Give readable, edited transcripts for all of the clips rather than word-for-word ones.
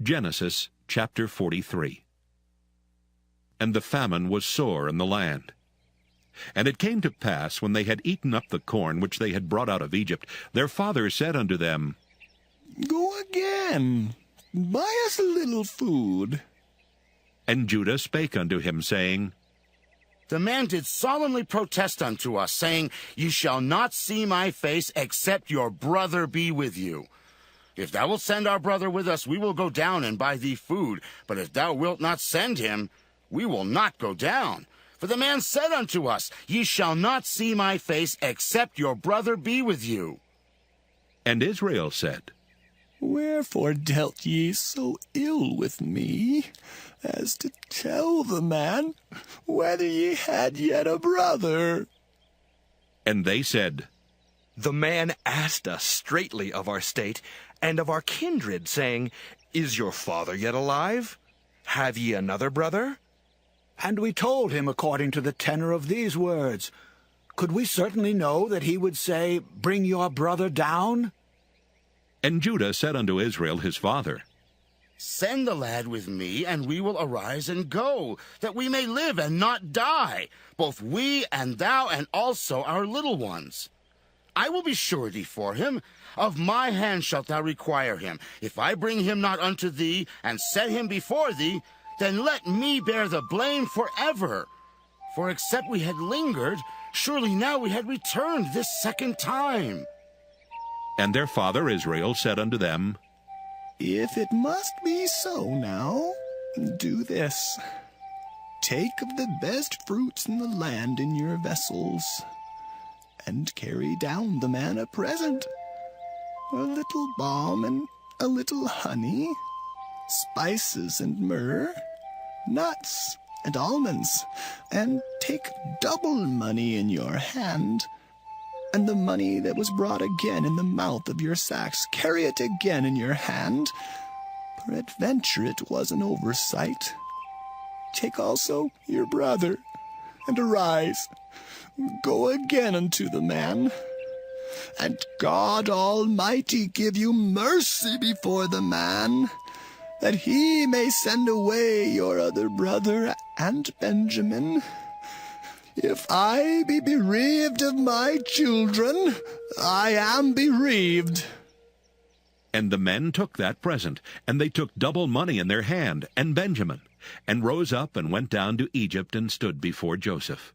Genesis chapter 43. And the famine was sore in the land. And it came to pass, when they had eaten up the corn which they had brought out of Egypt, their father said unto them, Go again, buy us a little food. And Judah spake unto him, saying, The man did solemnly protest unto us, saying, Ye shall not see my face, except your brother be with you. If thou wilt send our brother with us, we will go down and buy thee food. But if thou wilt not send him, we will not go down. For the man said unto us, Ye shall not see my face, except your brother be with you. And Israel said, Wherefore dealt ye so ill with me, as to tell the man whether ye had yet a brother? And they said, The man asked us straitly of our state and of our kindred, saying, Is your father yet alive? Have ye another brother? And we told him according to the tenor of these words. Could we certainly know that he would say, Bring your brother down? And Judah said unto Israel his father, Send the lad with me, and we will arise and go, that we may live and not die, both we and thou, and also our little ones. I will be surety for him. Of my hand shalt thou require him. If I bring him not unto thee, and set him before thee, then let me bear the blame forever. For except we had lingered, surely now we had returned this second time. And their father Israel said unto them, If it must be so now, do this. Take of the best fruits in the land in your vessels, and carry down the man a present, a little balm and a little honey, spices and myrrh, nuts and almonds, and take double money in your hand, and the money that was brought again in the mouth of your sacks, carry it again in your hand. Peradventure it was an oversight. Take also your brother, and arise, go again unto the man. And God Almighty give you mercy before the man, that he may send away your other brother and Benjamin. If I be bereaved of my children, I am bereaved. And the men took that present, and they took double money in their hand, and Benjamin, and rose up and went down to Egypt, and stood before Joseph.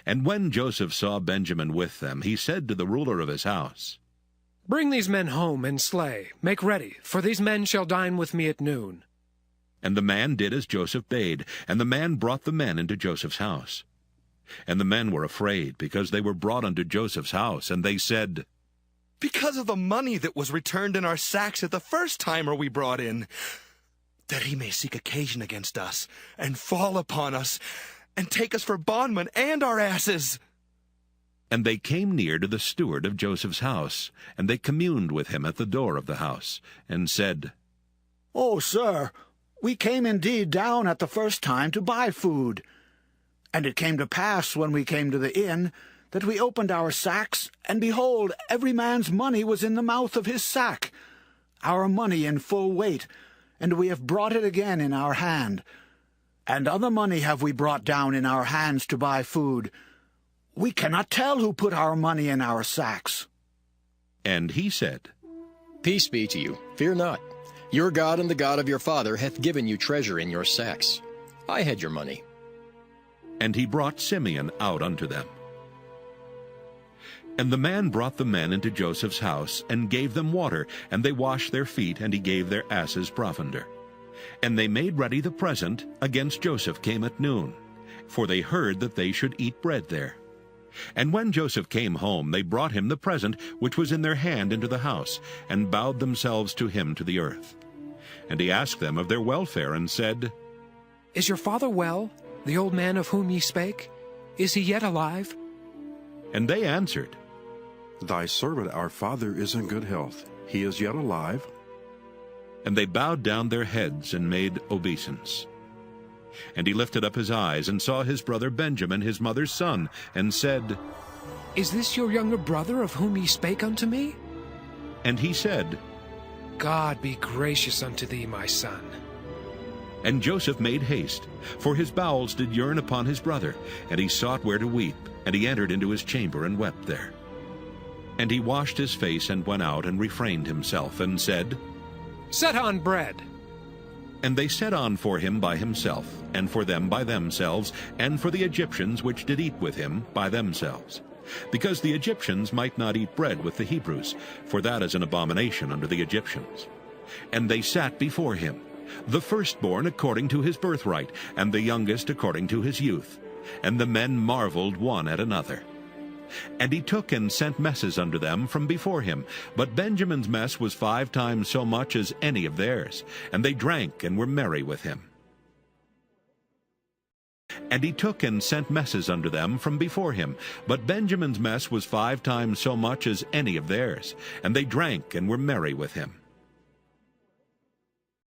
And when Joseph saw Benjamin with them, he said to the ruler of his house, Bring these men home and slay. Make ready, for these men shall dine with me at noon. And the man did as Joseph bade, and the man brought the men into Joseph's house. And the men were afraid, because they were brought unto Joseph's house, and they said, Because of the money that was returned in our sacks at the first time are we brought in, that he may seek occasion against us, and fall upon us, and take us for bondmen and our asses. And they came near to the steward of Joseph's house, and they communed with him at the door of the house, and said, Oh, sir, we came indeed down at the first time to buy food. And it came to pass, when we came to the inn, that we opened our sacks, and behold, every man's money was in the mouth of his sack, our money in full weight, and we have brought it again in our hand. And other money have we brought down in our hands to buy food. We cannot tell who put our money in our sacks. And he said, Peace be to you, fear not. Your God and the God of your father hath given you treasure in your sacks. I had your money. And he brought Simeon out unto them. And the man brought the men into Joseph's house, and gave them water, and they washed their feet, and he gave their asses provender. And they made ready the present against Joseph came at noon, for they heard that they should eat bread there. And when Joseph came home, they brought him the present which was in their hand into the house, and bowed themselves to him to the earth. And he asked them of their welfare, and said, Is your father well, the old man of whom ye spake? Is he yet alive? And they answered, Thy servant our father is in good health. He is yet alive. And they bowed down their heads and made obeisance. And he lifted up his eyes, and saw his brother Benjamin, his mother's son, and said, Is this your younger brother of whom ye spake unto me? And he said, God be gracious unto thee, my son. And Joseph made haste, for his bowels did yearn upon his brother, and he sought where to weep, and he entered into his chamber and wept there. And he washed his face and went out and refrained himself, and said, Set on bread. And they set on for him by himself, and for them by themselves, and for the Egyptians which did eat with him by themselves. Because the Egyptians might not eat bread with the Hebrews, for that is an abomination unto the Egyptians. And they sat before him, the firstborn according to his birthright, and the youngest according to his youth. And the men marveled one at another. And he took and sent messes unto them from before him. But Benjamin's mess was 5 times so much as any of theirs. And they drank and were merry with him. And he took and sent messes unto them from before him. But Benjamin's mess was 5 times so much as any of theirs. And they drank and were merry with him.